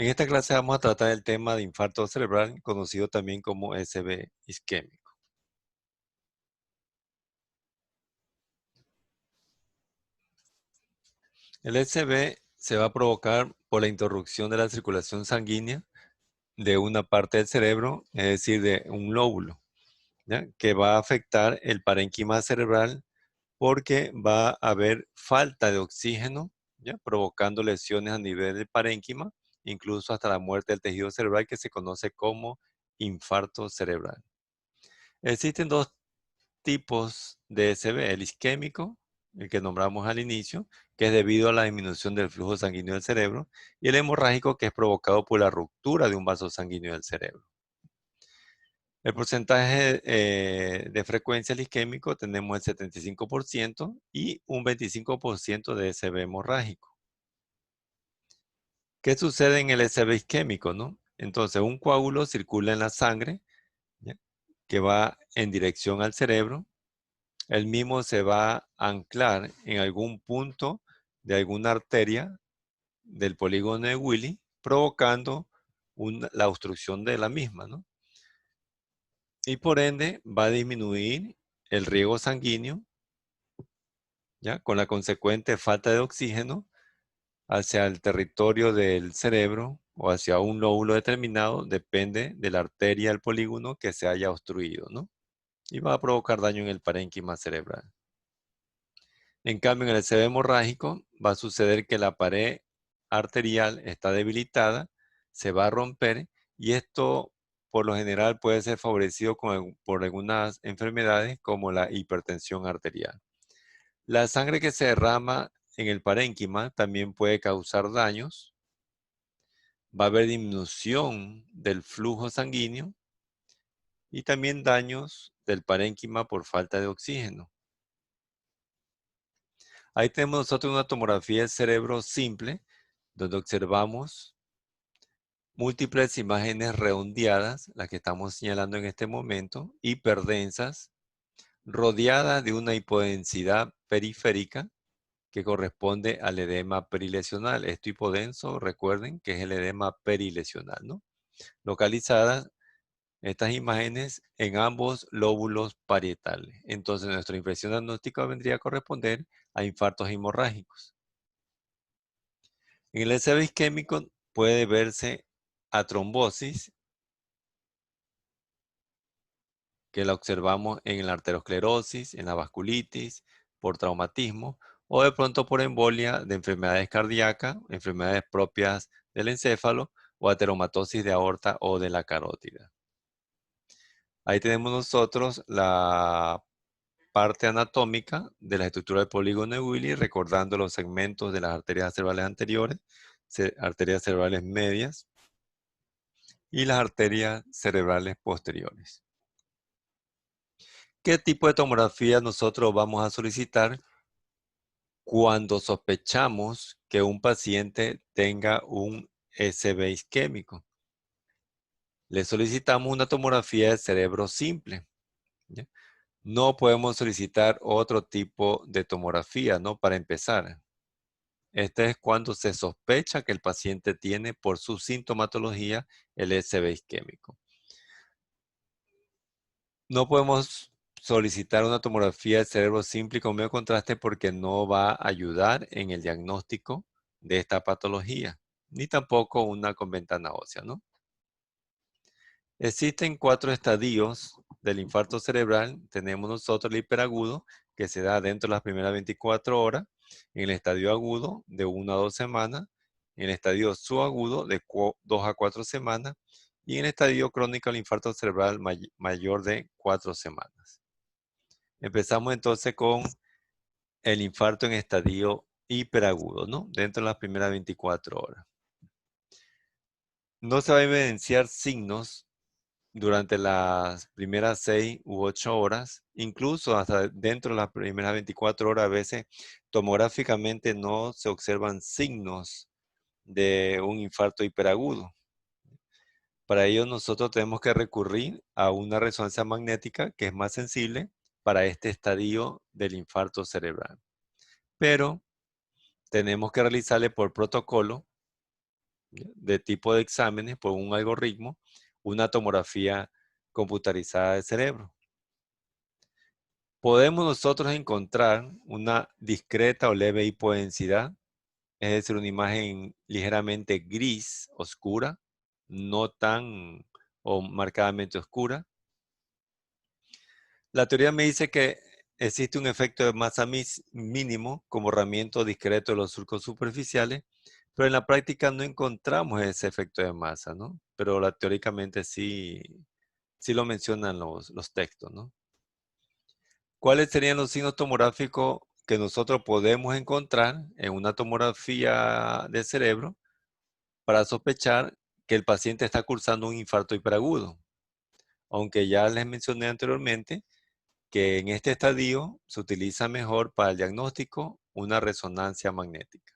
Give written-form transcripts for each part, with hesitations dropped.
En esta clase vamos a tratar el tema de infarto cerebral, conocido también como SB isquémico. El SB se va a provocar por la interrupción de la circulación sanguínea de una parte del cerebro, es decir, de un lóbulo, ¿ya? Que va a afectar el parénquima cerebral porque va a haber falta de oxígeno, ¿ya? Provocando lesiones a nivel del parénquima, incluso hasta la muerte del tejido cerebral que se conoce como infarto cerebral. Existen dos tipos de SB, el isquémico, el que nombramos al inicio, que es debido a la disminución del flujo sanguíneo del cerebro, y el hemorrágico, que es provocado por la ruptura de un vaso sanguíneo del cerebro. El porcentaje de frecuencia del isquémico tenemos el 75% y un 25% de SB hemorrágico. ¿Qué sucede en el SB isquémico, no? Entonces, un coágulo circula en la sangre, ¿ya? Que va en dirección al cerebro. El mismo se va a anclar en algún punto de alguna arteria del polígono de Willy, provocando la obstrucción de la misma, ¿no? Y por ende va a disminuir el riego sanguíneo, ¿ya? Con la consecuente falta de oxígeno hacia el territorio del cerebro o hacia un lóbulo determinado, depende de la arteria del polígono que se haya obstruido, ¿no? Y va a provocar daño en el parénquima cerebral. En cambio, en el SB hemorrágico va a suceder que la pared arterial está debilitada, se va a romper y esto por lo general puede ser favorecido por algunas enfermedades como la hipertensión arterial. La sangre que se derrama en el parénquima también puede causar daños. Va a haber disminución del flujo sanguíneo y también daños del parénquima por falta de oxígeno. Ahí tenemos nosotros una tomografía del cerebro simple, donde observamos múltiples imágenes redondeadas, las que estamos señalando en este momento, hiperdensas, rodeadas de una hipodensidad periférica que corresponde al edema perilesional. Esto hipodenso, recuerden que es el edema perilesional, ¿no? Localizadas estas imágenes en ambos lóbulos parietales. Entonces, nuestra impresión diagnóstica vendría a corresponder a infartos hemorrágicos. En el SB isquémico puede verse a trombosis, que la observamos en la arteriosclerosis, en la vasculitis, por traumatismo, o de pronto por embolia de enfermedades cardíacas, enfermedades propias del encéfalo, o ateromatosis de aorta o de la carótida. Ahí tenemos nosotros la parte anatómica de la estructura del polígono de Willy, recordando los segmentos de las arterias cerebrales anteriores, arterias cerebrales medias y las arterias cerebrales posteriores. ¿Qué tipo de tomografía nosotros vamos a solicitar cuando sospechamos que un paciente tenga un SB isquémico? Le solicitamos una tomografía del cerebro simple, ¿ya? No podemos solicitar otro tipo de tomografía, ¿no? Para empezar. Este es cuando se sospecha que el paciente tiene por su sintomatología el SB isquémico. No podemos solicitar una tomografía del cerebro simple con medio contraste porque no va a ayudar en el diagnóstico de esta patología, ni tampoco una con ventana ósea, ¿no? Existen 4 estadios del infarto cerebral. Tenemos nosotros el hiperagudo, que se da dentro de las primeras 24 horas, en el estadio agudo de 1 a 2 semanas, en el estadio subagudo de 2 a 4 semanas, y en el estadio crónico del infarto cerebral mayor de 4 semanas. Empezamos entonces con el infarto en estadio hiperagudo, ¿no? Dentro de las primeras 24 horas. No se va a evidenciar signos durante las primeras 6 u 8 horas, incluso hasta dentro de las primeras 24 horas, a veces tomográficamente no se observan signos de un infarto hiperagudo. Para ello nosotros tenemos que recurrir a una resonancia magnética que es más sensible para este estadio del infarto cerebral. Pero tenemos que realizarle por protocolo ¿ya? De tipo de exámenes por un algoritmo, una tomografía computarizada del cerebro. Podemos nosotros encontrar una discreta o leve hipodensidad, es decir, una imagen ligeramente gris, oscura, no tan o marcadamente oscura. La teoría me dice que existe un efecto de masa mínimo como borramiento discreto de los surcos superficiales, pero en la práctica no encontramos ese efecto de masa, ¿no? Pero teóricamente sí lo mencionan los textos, ¿no? ¿Cuáles serían los signos tomográficos que nosotros podemos encontrar en una tomografía del cerebro para sospechar que el paciente está cursando un infarto hiperagudo? Aunque ya les mencioné anteriormente que en este estadio se utiliza mejor para el diagnóstico una resonancia magnética.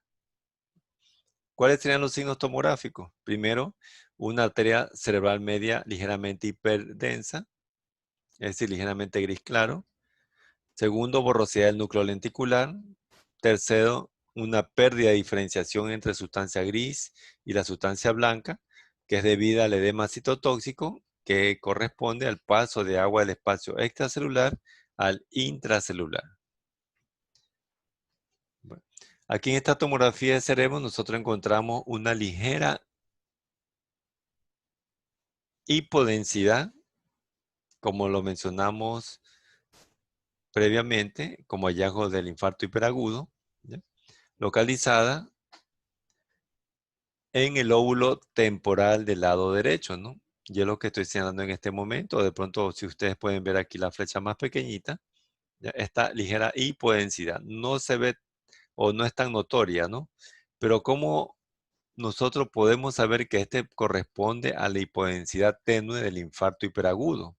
¿Cuáles serían los signos tomográficos? Primero, una arteria cerebral media ligeramente hiperdensa, es decir, ligeramente gris claro. Segundo, borrosidad del núcleo lenticular. Tercero, una pérdida de diferenciación entre sustancia gris y la sustancia blanca, que es debida al edema citotóxico, que corresponde al paso de agua del espacio extracelular al intracelular. Bueno, aquí en esta tomografía de cerebro nosotros encontramos una ligera hipodensidad, como lo mencionamos previamente, como hallazgo del infarto hiperagudo, ¿ya? Localizada en el lóbulo temporal del lado derecho, ¿no? Y es lo que estoy señalando en este momento. De pronto, si ustedes pueden ver aquí la flecha más pequeñita, ¿ya? Esta ligera hipodensidad no se ve o no es tan notoria, ¿no? Pero ¿cómo nosotros podemos saber que este corresponde a la hipodensidad tenue del infarto hiperagudo?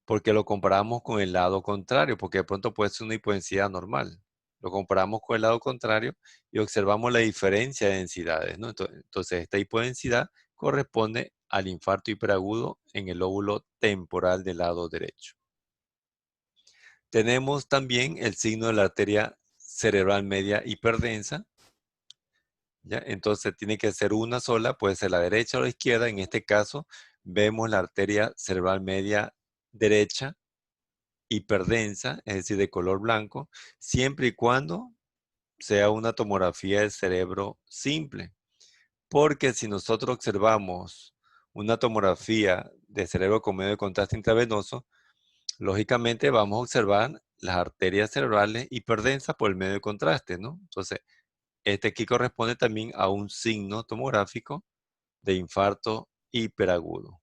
Porque lo comparamos con el lado contrario, porque de pronto puede ser una hipodensidad normal. Lo comparamos con el lado contrario y observamos la diferencia de densidades, ¿no? Entonces, esta hipodensidad corresponde al infarto hiperagudo en el lóbulo temporal del lado derecho. Tenemos también el signo de la arteria cerebral media hiperdensa, ¿ya? Entonces tiene que ser una sola, puede ser la derecha o la izquierda. En este caso, vemos la arteria cerebral media derecha hiperdensa, es decir, de color blanco, siempre y cuando sea una tomografía del cerebro simple. Porque si nosotros observamos una tomografía de cerebro con medio de contraste intravenoso, lógicamente vamos a observar las arterias cerebrales hiperdensas por el medio de contraste, ¿no? Entonces, este aquí corresponde también a un signo tomográfico de infarto hiperagudo.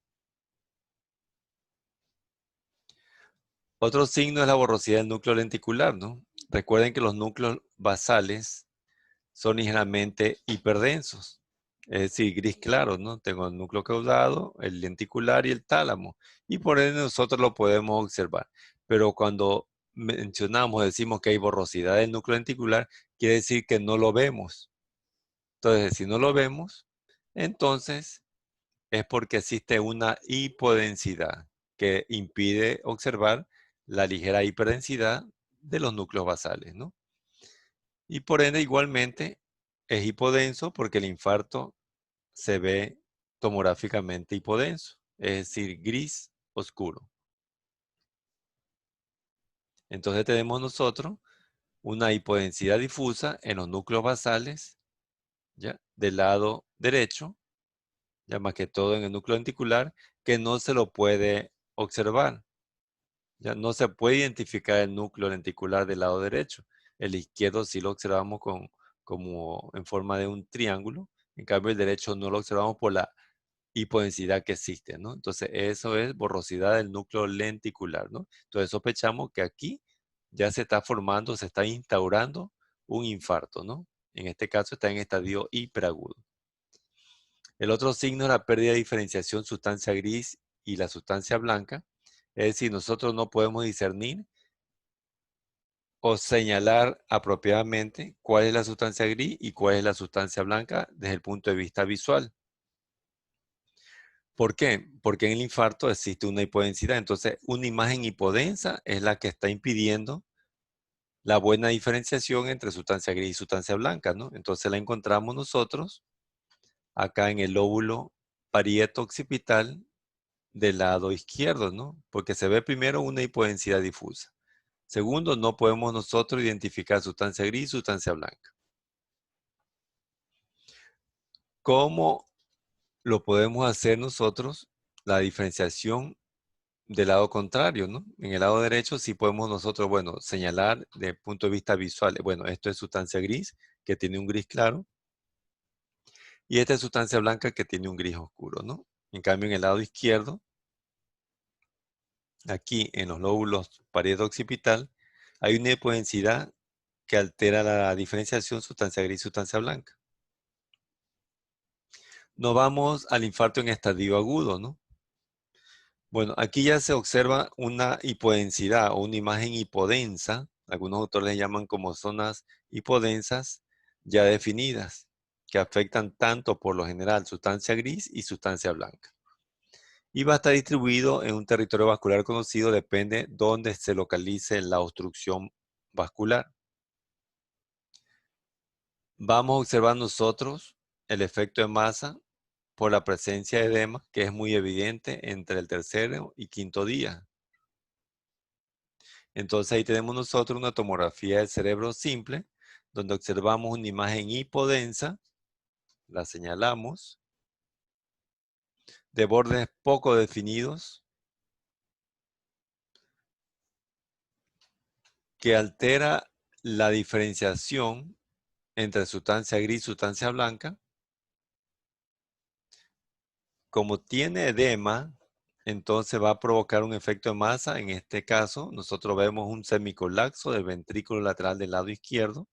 Otro signo es la borrosidad del núcleo lenticular, ¿no? Recuerden que los núcleos basales son ligeramente hiperdensos, es decir, gris claro, ¿no? Tengo el núcleo caudado, el lenticular y el tálamo, y por ende nosotros lo podemos observar. Pero cuando mencionamos, decimos que hay borrosidad del núcleo lenticular, quiere decir que no lo vemos. Entonces, si no lo vemos, entonces es porque existe una hipodensidad que impide observar la ligera hiperdensidad de los núcleos basales, ¿no? Y por ende, igualmente, es hipodenso porque el infarto se ve tomográficamente hipodenso, es decir, gris oscuro. Entonces tenemos nosotros una hipodensidad difusa en los núcleos basales, ¿ya? Del lado derecho, ya más que todo en el núcleo lenticular, que no se lo puede observar. Ya no se puede identificar el núcleo lenticular del lado derecho. El izquierdo sí lo observamos como en forma de un triángulo. En cambio, el derecho no lo observamos por la hipodensidad que existe, ¿no? Entonces, eso es borrosidad del núcleo lenticular, ¿no? Entonces, sospechamos que aquí ya se está formando, se está instaurando un infarto, ¿no? En este caso está en estadio hiperagudo. El otro signo es la pérdida de diferenciación sustancia gris y la sustancia blanca. Es decir, nosotros no podemos discernir o señalar apropiadamente cuál es la sustancia gris y cuál es la sustancia blanca desde el punto de vista visual. ¿Por qué? Porque en el infarto existe una hipodensidad. Entonces, una imagen hipodensa es la que está impidiendo la buena diferenciación entre sustancia gris y sustancia blanca, ¿no? Entonces la encontramos nosotros acá en el lóbulo parieto-occipital del lado izquierdo, ¿no? Porque se ve primero una hipodensidad difusa. Segundo, no podemos nosotros identificar sustancia gris y sustancia blanca. ¿Cómo lo podemos hacer nosotros? La diferenciación del lado contrario, ¿no? En el lado derecho sí podemos nosotros, bueno, señalar desde el punto de vista visual, bueno, esto es sustancia gris, que tiene un gris claro, y esta es sustancia blanca que tiene un gris oscuro, ¿no? En cambio, en el lado izquierdo, aquí en los lóbulos pared occipital, hay una hipodensidad que altera la diferenciación sustancia gris, sustancia blanca. Nos vamos al infarto en estadio agudo, ¿no? Bueno, aquí ya se observa una hipodensidad o una imagen hipodensa, algunos autores le llaman como zonas hipodensas ya definidas, que afectan tanto por lo general sustancia gris y sustancia blanca. Y va a estar distribuido en un territorio vascular conocido, depende dónde se localice la obstrucción vascular. Vamos a observar nosotros el efecto de masa por la presencia de edema, que es muy evidente entre el tercero y quinto día. Entonces ahí tenemos nosotros una tomografía del cerebro simple, donde observamos una imagen hipodensa, la señalamos, de bordes poco definidos, que altera la diferenciación entre sustancia gris y sustancia blanca. Como tiene edema, entonces va a provocar un efecto de masa. En este caso, nosotros vemos un semicolapso del ventrículo lateral del lado izquierdo.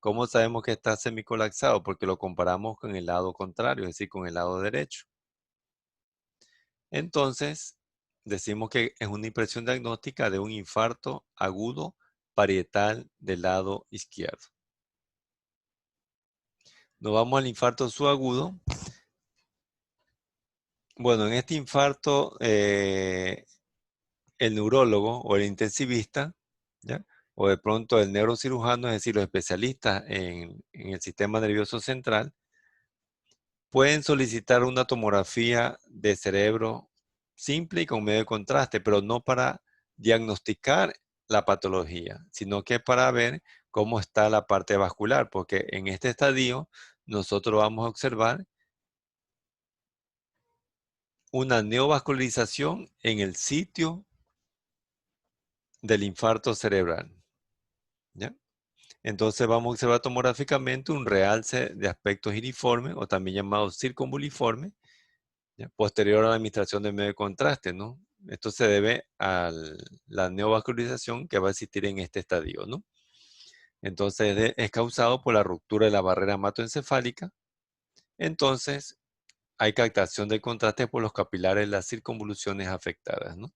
¿Cómo sabemos que está semicolapsado? Porque lo comparamos con el lado contrario, es decir, con el lado derecho. Entonces, decimos que es una impresión diagnóstica de un infarto agudo parietal del lado izquierdo. Nos vamos al infarto subagudo. Bueno, en este infarto, el neurólogo o el intensivista, ¿ya? O de pronto el neurocirujano, es decir, los especialistas en el sistema nervioso central, pueden solicitar una tomografía de cerebro simple y con medio de contraste, pero no para diagnosticar la patología, sino que para ver cómo está la parte vascular, porque en este estadio nosotros vamos a observar una neovascularización en el sitio del infarto cerebral, ¿ya? Entonces vamos a observar tomográficamente un realce de aspectos iriformes o también llamado circunvuliforme, ¿ya? Posterior a la administración de medio de contraste, ¿no? Esto se debe a la neovascularización que va a existir en este estadio, ¿no? Entonces es causado por la ruptura de la barrera hematoencefálica. Entonces hay captación del contraste por los capilares de las circunvoluciones afectadas, ¿no?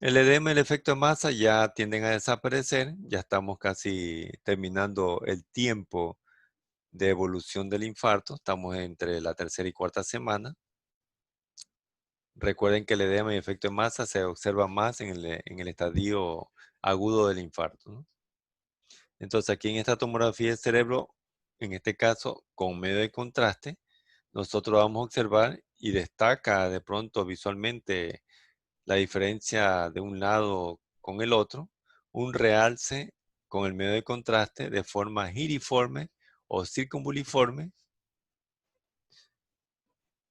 El edema y el efecto de masa ya tienden a desaparecer, ya estamos casi terminando el tiempo de evolución del infarto, estamos entre la tercera y cuarta semana. Recuerden que el edema y efecto de masa se observa más en el estadio agudo del infarto, ¿no? Entonces, aquí en esta tomografía del cerebro, en este caso, con medio de contraste, nosotros vamos a observar y destaca de pronto visualmente la diferencia de un lado con el otro, un realce con el medio de contraste de forma giriforme o circunvuliforme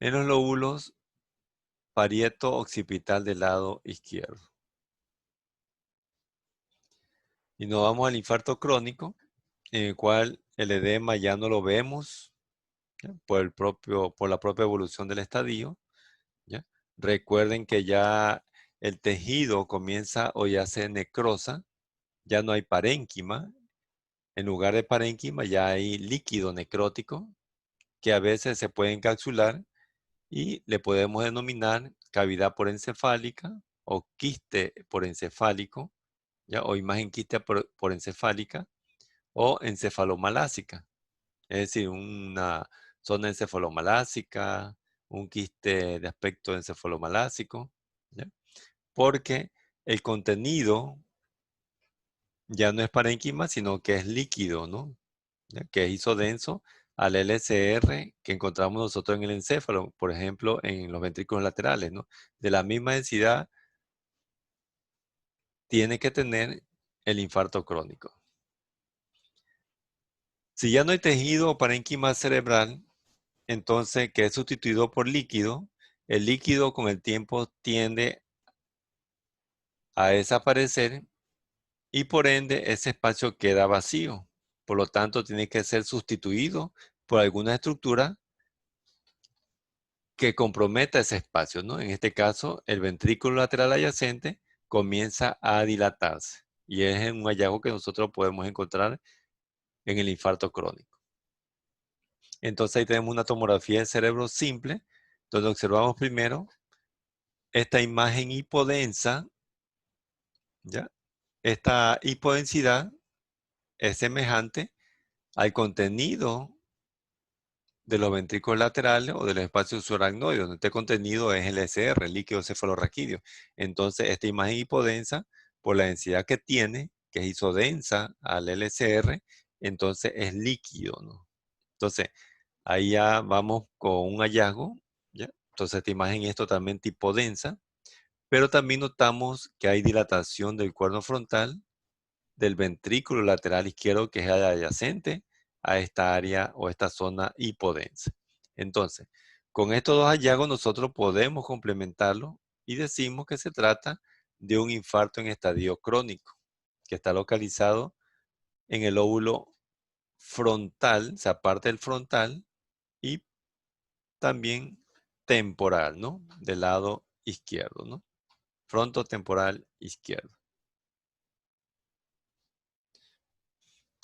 en los lóbulos parieto occipital del lado izquierdo. Y nos vamos al infarto crónico, en el cual el edema ya no lo vemos, ¿ya? Por la propia evolución del estadio, ¿ya? Recuerden que ya el tejido comienza o ya se necrosa, ya no hay parénquima. En lugar de parénquima ya hay líquido necrótico que a veces se puede encapsular y le podemos denominar cavidad porencefálica o quiste porencefálico, ¿ya? O imagen quiste porencefálica o encefalomalásica, es decir, una zona encefalomalásica, un quiste de aspecto encefalomalásico, ¿ya? Porque el contenido ya no es parénquima, sino que es líquido, ¿no? ¿Ya? Que es isodenso, al LCR que encontramos nosotros en el encéfalo, por ejemplo, en los ventrículos laterales, ¿no? De la misma densidad tiene que tener el infarto crónico. Si ya no hay tejido o parénquima cerebral, entonces que es sustituido por líquido, el líquido con el tiempo tiende a desaparecer y por ende ese espacio queda vacío. Por lo tanto, tiene que ser sustituido por alguna estructura que comprometa ese espacio, ¿no? En este caso, el ventrículo lateral adyacente comienza a dilatarse y es un hallazgo que nosotros podemos encontrar en el infarto crónico. Entonces ahí tenemos una tomografía del cerebro simple, donde observamos primero esta imagen hipodensa, ¿ya? Esta hipodensidad es semejante al contenido de los ventrículos laterales o del espacio subaracnoide, donde este contenido es el SR, el líquido cefalorraquídeo. Entonces, esta imagen hipodensa, por la densidad que tiene, que es isodensa al LCR, entonces es líquido, ¿no? Entonces, ahí ya vamos con un hallazgo, ¿ya? Entonces, esta imagen es totalmente hipodensa, pero también notamos que hay dilatación del cuerno frontal, del ventrículo lateral izquierdo, que es el adyacente a esta área o esta zona hipodensa. Entonces, con estos dos hallazgos nosotros podemos complementarlo y decimos que se trata de un infarto en estadio crónico, que está localizado en el lóbulo frontal, o sea, parte del frontal y también temporal, ¿no? Del lado izquierdo, ¿no? Frontotemporal izquierdo.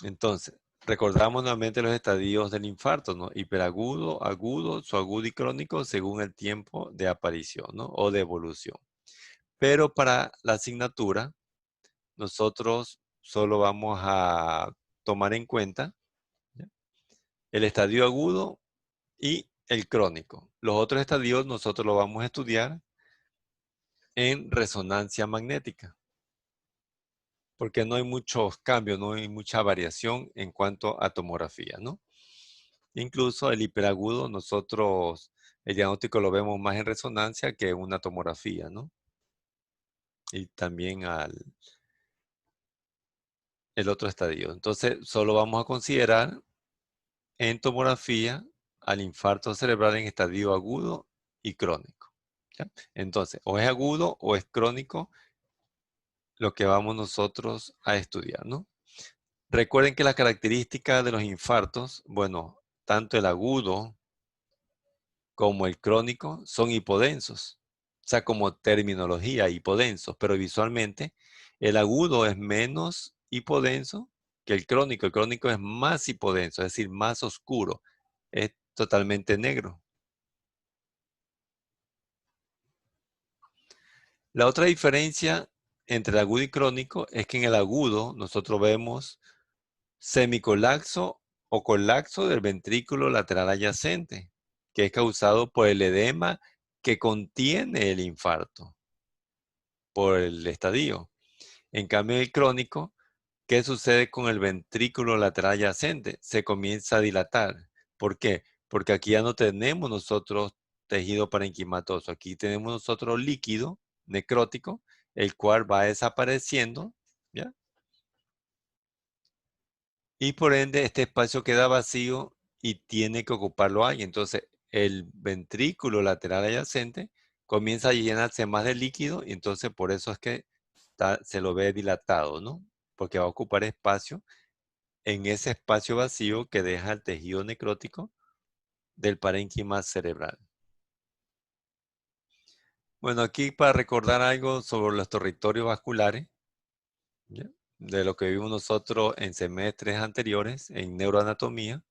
Entonces, recordamos nuevamente los estadios del infarto, ¿no? Hiperagudo, agudo, subagudo y crónico según el tiempo de aparición, ¿no? O de evolución. Pero para la asignatura, nosotros solo vamos a tomar en cuenta, ¿ya? El estadio agudo y el crónico. Los otros estadios nosotros los vamos a estudiar en resonancia magnética, porque no hay muchos cambios, no hay mucha variación en cuanto a tomografía, ¿no? Incluso el hiperagudo, nosotros el diagnóstico lo vemos más en resonancia que en una tomografía, ¿no? Y también el otro estadio. Entonces, solo vamos a considerar en tomografía al infarto cerebral en estadio agudo y crónico, ¿ya? Entonces, o es agudo o es crónico lo que vamos nosotros a estudiar, ¿no? Recuerden que las características de los infartos, bueno, tanto el agudo como el crónico son hipodensos. O sea, como terminología, hipodensos, pero visualmente el agudo es menos hipodenso que el crónico. El crónico es más hipodenso, es decir, más oscuro. Es totalmente negro. La otra diferencia entre el agudo y crónico es que en el agudo nosotros vemos semicolapso o colapso del ventrículo lateral adyacente, que es causado por el edema que contiene el infarto, por el estadio. En cambio, el crónico, ¿qué sucede con el ventrículo lateral adyacente? Se comienza a dilatar. ¿Por qué? Porque aquí ya no tenemos nosotros tejido parenquimatoso, aquí tenemos nosotros líquido necrótico, el cual va desapareciendo, ¿ya? Y por ende, este espacio queda vacío y tiene que ocuparlo alguien. Entonces, el ventrículo lateral adyacente comienza a llenarse más de líquido y entonces por eso es que se lo ve dilatado, ¿no? Porque va a ocupar espacio en ese espacio vacío que deja el tejido necrótico del parénquima cerebral. Bueno, aquí para recordar algo sobre los territorios vasculares, ¿ya? De lo que vimos nosotros en semestres anteriores en neuroanatomía.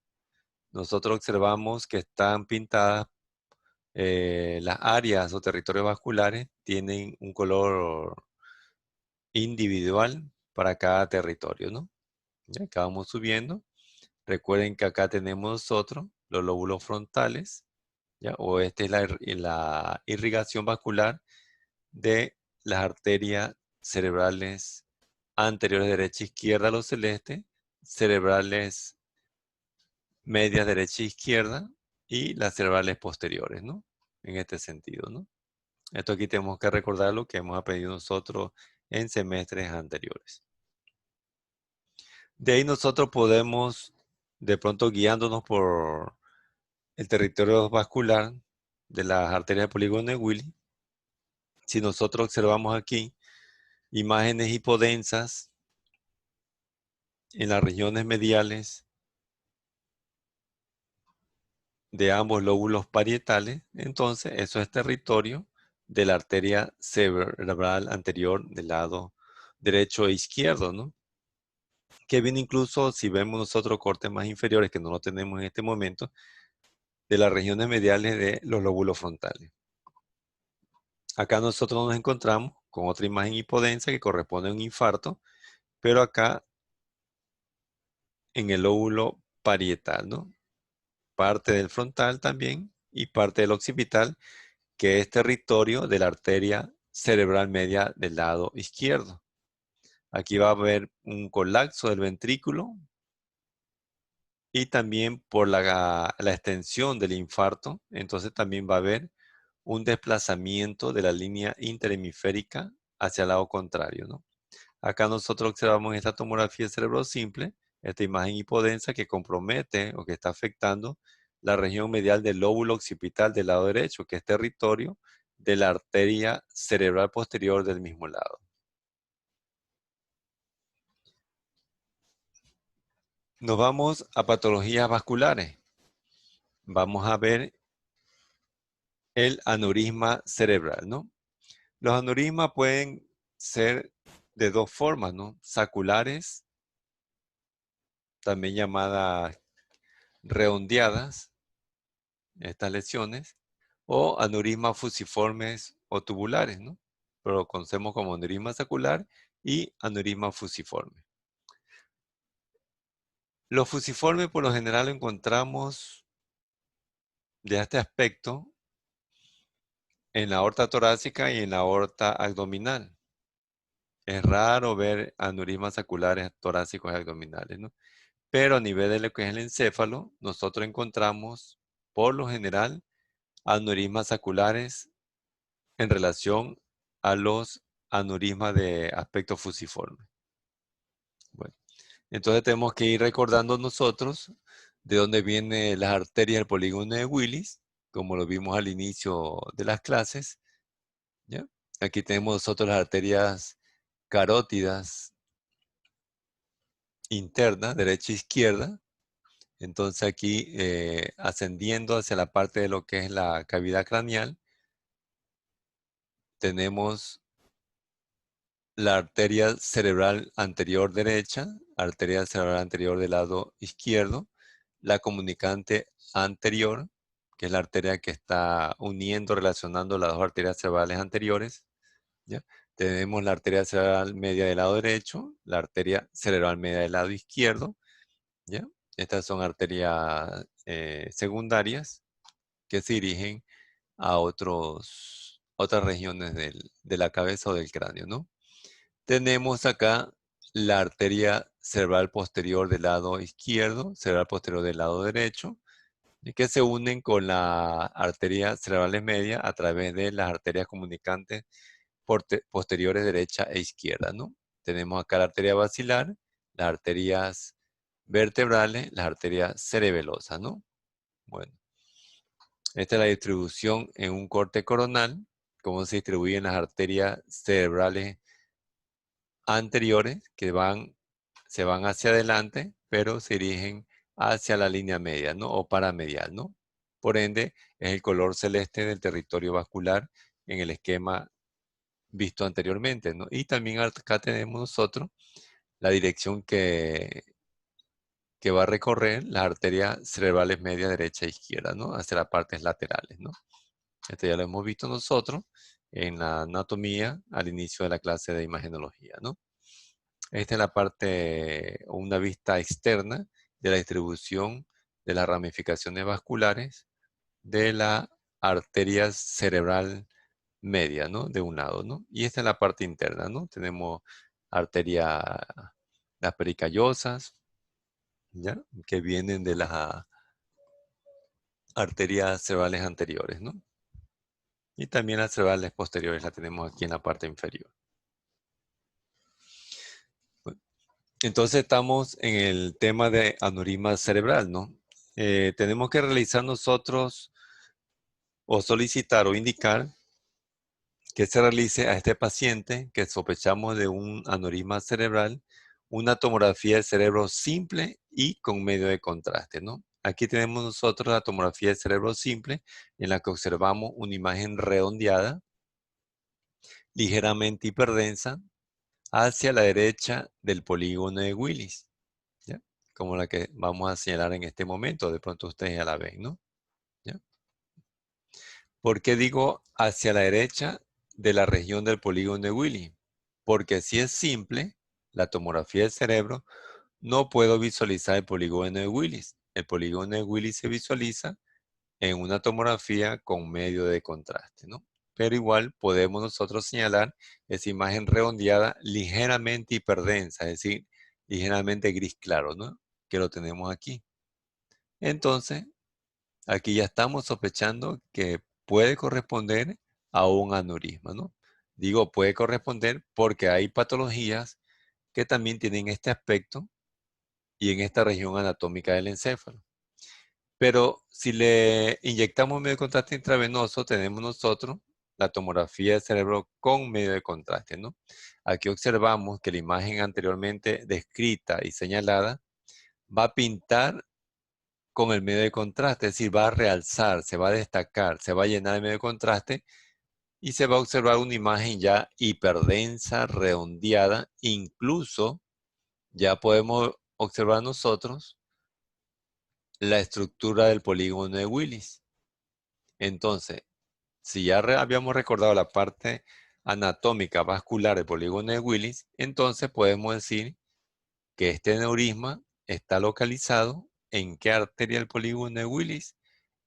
Nosotros observamos que están pintadas las áreas o territorios vasculares, tienen un color individual para cada territorio, ¿no? Ya acá vamos subiendo. Recuerden que acá tenemos nosotros los lóbulos frontales, ¿ya? O esta es la irrigación vascular de las arterias cerebrales anteriores derecha e izquierda, los celestes, cerebrales medias derecha e izquierda y las cerebrales posteriores, ¿no? En este sentido, ¿no? Esto aquí tenemos que recordar lo que hemos aprendido nosotros en semestres anteriores. De ahí nosotros podemos, de pronto guiándonos por el territorio vascular de las arterias del polígono de Willy, si nosotros observamos aquí imágenes hipodensas en las regiones mediales de ambos lóbulos parietales, entonces eso es territorio de la arteria cerebral anterior del lado derecho e izquierdo, ¿no? Que viene incluso, si vemos nosotros cortes más inferiores, que no lo tenemos en este momento, de las regiones mediales de los lóbulos frontales. Acá nosotros nos encontramos con otra imagen hipodensa que corresponde a un infarto, pero acá en el lóbulo parietal, ¿no? Parte del frontal también y parte del occipital, que es territorio de la arteria cerebral media del lado izquierdo. Aquí va a haber un colapso del ventrículo y también por la extensión del infarto, entonces también va a haber un desplazamiento de la línea interhemisférica hacia el lado contrario, ¿no? Acá nosotros observamos esta tomografía cerebro simple, esta imagen hipodensa que compromete o que está afectando la región medial del lóbulo occipital del lado derecho, que es territorio de la arteria cerebral posterior del mismo lado. Nos vamos a patologías vasculares. Vamos a ver el aneurisma cerebral, ¿no? Los aneurismas pueden ser de dos formas, ¿no? Saculares, también llamadas redondeadas, estas lesiones, o aneurismas fusiformes o tubulares, ¿no? Pero lo conocemos como aneurisma sacular y aneurisma fusiforme. Los fusiformes por lo general lo encontramos de este aspecto en la aorta torácica y en la aorta abdominal. Es raro ver aneurismas saculares torácicos y abdominales, ¿no? Pero a nivel de lo que es el encéfalo, nosotros encontramos, por lo general, aneurismas saculares en relación a los aneurismas de aspecto fusiforme. Bueno, entonces tenemos que ir recordando nosotros de dónde vienen las arterias del polígono de Willis, como lo vimos al inicio de las clases, ¿ya? Aquí tenemos nosotros las arterias carótidas internas, derecha e izquierda. Entonces aquí ascendiendo hacia la parte de lo que es la cavidad craneal, tenemos la arteria cerebral anterior derecha, arteria cerebral anterior del lado izquierdo, la comunicante anterior, que es la arteria que está uniendo, relacionando las dos arterias cerebrales anteriores, ¿ya? Tenemos la arteria cerebral media del lado derecho, la arteria cerebral media del lado izquierdo, ¿ya? Estas son arterias secundarias que se dirigen a otras regiones de la cabeza o del cráneo, ¿no? Tenemos acá la arteria cerebral posterior del lado izquierdo, cerebral posterior del lado derecho, y que se unen con la arteria cerebral media a través de las arterias comunicantes posteriores derecha e izquierda, ¿no? Tenemos acá la arteria basilar, las arterias vertebrales, las arterias cerebelosas, ¿no? Bueno, esta es la distribución en un corte coronal, cómo se distribuyen las arterias cerebrales anteriores que se van hacia adelante, pero se dirigen hacia la línea media, ¿no? O paramedial, ¿no? Por ende, es el color celeste del territorio vascular en el esquema visto anteriormente, ¿no? Y también acá tenemos nosotros la dirección que va a recorrer las arterias cerebrales media, derecha e izquierda, ¿no? Hacia las partes laterales, ¿no? Esto ya lo hemos visto nosotros en la anatomía al inicio de la clase de imagenología, ¿no? Esta es la parte, o una vista externa de la distribución de las ramificaciones vasculares de la arteria cerebral media, ¿no? De un lado, ¿no? Y esta es la parte interna, ¿no? Tenemos arterias, las pericallosas, ¿ya? Que vienen de arterias cerebrales anteriores, ¿no? Y también las cerebrales posteriores la tenemos aquí en la parte inferior. Bueno, entonces estamos en el tema de aneurisma cerebral, ¿no? Tenemos que realizar nosotros o solicitar o indicar que se realice a este paciente que sospechamos de un aneurisma cerebral una tomografía del cerebro simple y con medio de contraste, ¿no? Aquí tenemos nosotros la tomografía del cerebro simple en la que observamos una imagen redondeada, ligeramente hiperdensa, hacia la derecha del polígono de Willis, ¿ya? Como la que vamos a señalar en este momento. De pronto ustedes ya la ven, ¿no? ¿Ya? ¿Por qué digo hacia la derecha de la región del polígono de Willis? Porque si es simple, la tomografía del cerebro, no puedo visualizar el polígono de Willis. El polígono de Willis se visualiza en una tomografía con medio de contraste, ¿no? Pero igual podemos nosotros señalar esa imagen redondeada ligeramente hiperdensa, es decir, ligeramente gris claro, ¿no? Que lo tenemos aquí. Entonces, aquí ya estamos sospechando que puede corresponder a un aneurisma, ¿no? Digo puede corresponder porque hay patologías que también tienen este aspecto y en esta región anatómica del encéfalo. Pero si le inyectamos medio de contraste intravenoso, tenemos nosotros la tomografía del cerebro con medio de contraste, ¿no? Aquí observamos que la imagen anteriormente descrita y señalada va a pintar con el medio de contraste, es decir, va a realzar, se va a destacar, se va a llenar el medio de contraste y se va a observar una imagen ya hiperdensa, redondeada, incluso ya podemos observar nosotros la estructura del polígono de Willis. Entonces, si ya habíamos recordado la parte anatómica vascular del polígono de Willis, entonces podemos decir que este aneurisma está localizado en qué arteria del polígono de Willis,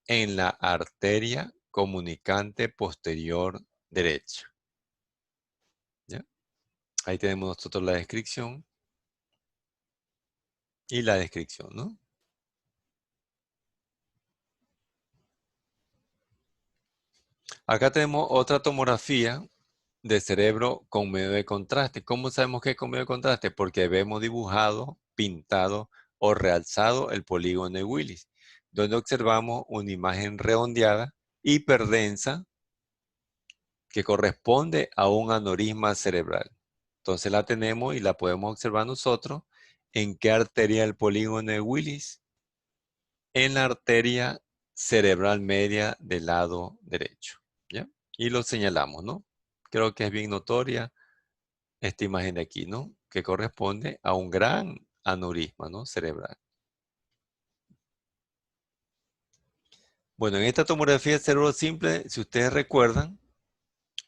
en la arteria comunicante posterior derecha. ¿Ya? Ahí tenemos nosotros la descripción y la descripción, ¿no? Acá tenemos otra tomografía de cerebro con medio de contraste. ¿Cómo sabemos que es con medio de contraste? Porque vemos dibujado, pintado o realzado el polígono de Willis, donde observamos una imagen redondeada, hiperdensa, que corresponde a un aneurisma cerebral. Entonces la tenemos y la podemos observar nosotros. ¿En qué arteria del polígono de Willis? En la arteria cerebral media del lado derecho, ¿ya? Y lo señalamos, ¿no? Creo que es bien notoria esta imagen de aquí, ¿no? Que corresponde a un gran aneurisma, ¿no? Cerebral. Bueno, en esta tomografía de cerebro simple, si ustedes recuerdan,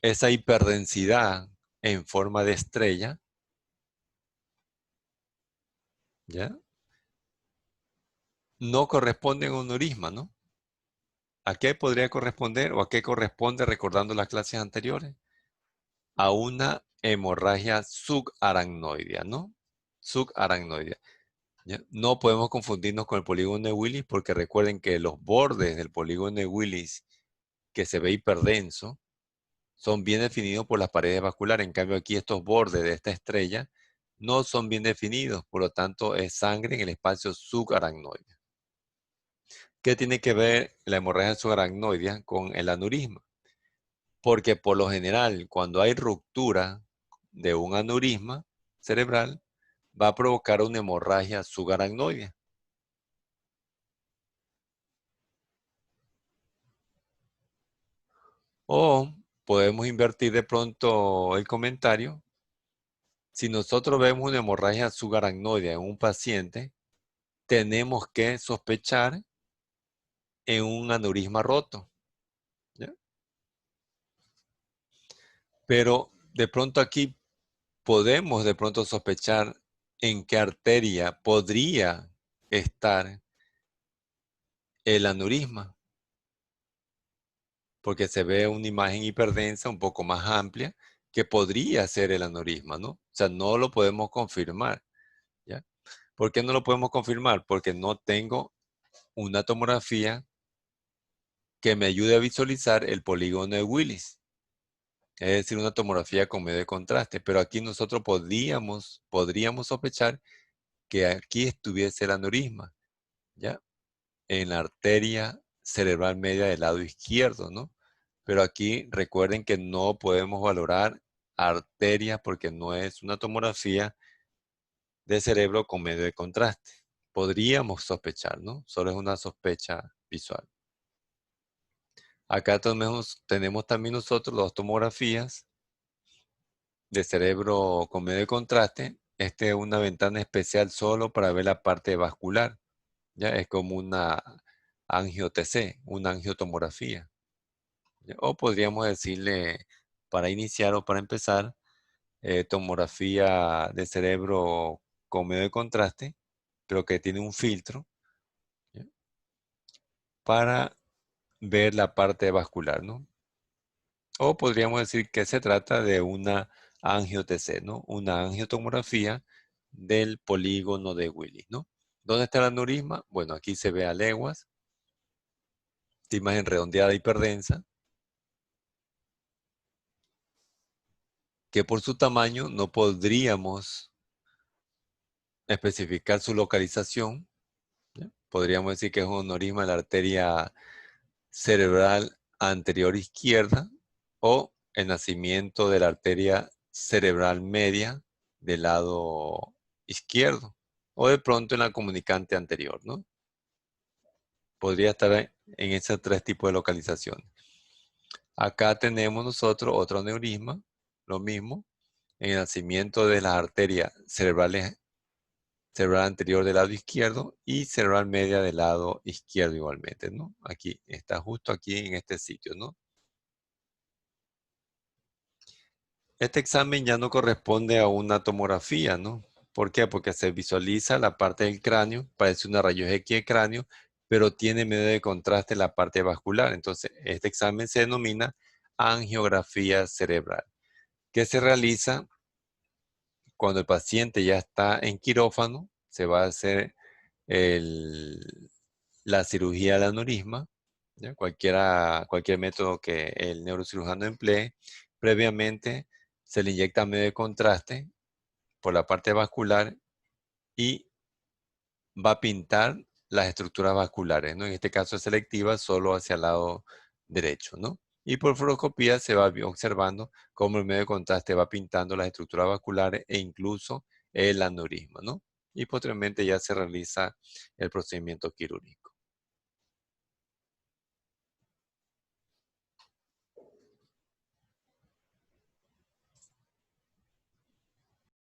esa hiperdensidad en forma de estrella, ¿ya? No corresponde a un aneurisma, ¿no? ¿A qué podría corresponder o a qué corresponde, recordando las clases anteriores? A una hemorragia subaracnoidea, ¿no? Subaracnoidea. ¿Ya? No podemos confundirnos con el polígono de Willis porque recuerden que los bordes del polígono de Willis que se ve hiperdenso son bien definidos por las paredes vasculares. En cambio aquí estos bordes de esta estrella no son bien definidos, por lo tanto es sangre en el espacio subaracnoide. ¿Qué tiene que ver la hemorragia subaracnoidea con el aneurisma? Porque por lo general, cuando hay ruptura de un aneurisma cerebral, va a provocar una hemorragia subaracnoidea. O podemos invertir de pronto el comentario. Si nosotros vemos una hemorragia subaracnoidea en un paciente, tenemos que sospechar en un aneurisma roto, ¿ya? Pero de pronto aquí podemos de pronto sospechar en qué arteria podría estar el aneurisma, porque se ve una imagen hiperdensa un poco más amplia que podría ser el aneurisma, ¿no? O sea, no lo podemos confirmar, ¿ya? ¿Por qué no lo podemos confirmar? Porque no tengo una tomografía que me ayude a visualizar el polígono de Willis. Es decir, una tomografía con medio de contraste. Pero aquí nosotros podríamos sospechar que aquí estuviese el aneurisma, ¿ya? En la arteria cerebral media del lado izquierdo, ¿no? Pero aquí recuerden que no podemos valorar arteria porque no es una tomografía de cerebro con medio de contraste. Podríamos sospechar, ¿no? Solo es una sospecha visual. Acá tenemos también nosotros dos tomografías de cerebro con medio de contraste. Este es una ventana especial solo para ver la parte vascular. Ya es como una angio-TC, una angiotomografía. ¿Ya? O podríamos decirle, para iniciar o para empezar, tomografía de cerebro con medio de contraste, pero que tiene un filtro, ¿ya? Para ver la parte vascular, ¿no? O podríamos decir que se trata de una angio-TC, ¿no? Una angiotomografía del polígono de Willis, ¿no? ¿Dónde está el aneurisma? Bueno, aquí se ve a leguas, esta imagen redondeada hiperdensa, que por su tamaño no podríamos especificar su localización, ¿ya? Podríamos decir que es un aneurisma de la arteria cerebral anterior izquierda o el nacimiento de la arteria cerebral media del lado izquierdo o de pronto en la comunicante anterior, ¿no? Podría estar en esos tres tipos de localizaciones. Acá tenemos nosotros otro aneurisma, lo mismo, en el nacimiento de las arterias cerebrales, cerebral anterior del lado izquierdo y cerebral media del lado izquierdo igualmente, ¿no? Aquí, está justo aquí en este sitio, ¿no? Este examen ya no corresponde a una tomografía, ¿no? ¿Por qué? Porque se visualiza la parte del cráneo, parece una rayos X de cráneo, pero tiene medio de contraste en la parte vascular. Entonces, este examen se denomina angiografía cerebral, que se realiza cuando el paciente ya está en quirófano, se va a hacer la cirugía del aneurisma, ¿ya? Cualquier método que el neurocirujano emplee. Previamente se le inyecta medio de contraste por la parte vascular y va a pintar las estructuras vasculares, ¿no? En este caso es selectiva solo hacia el lado derecho, ¿no? Y por fluoroscopía se va observando cómo el medio de contraste va pintando las estructuras vasculares e incluso el aneurisma, ¿no? Y posteriormente ya se realiza el procedimiento quirúrgico.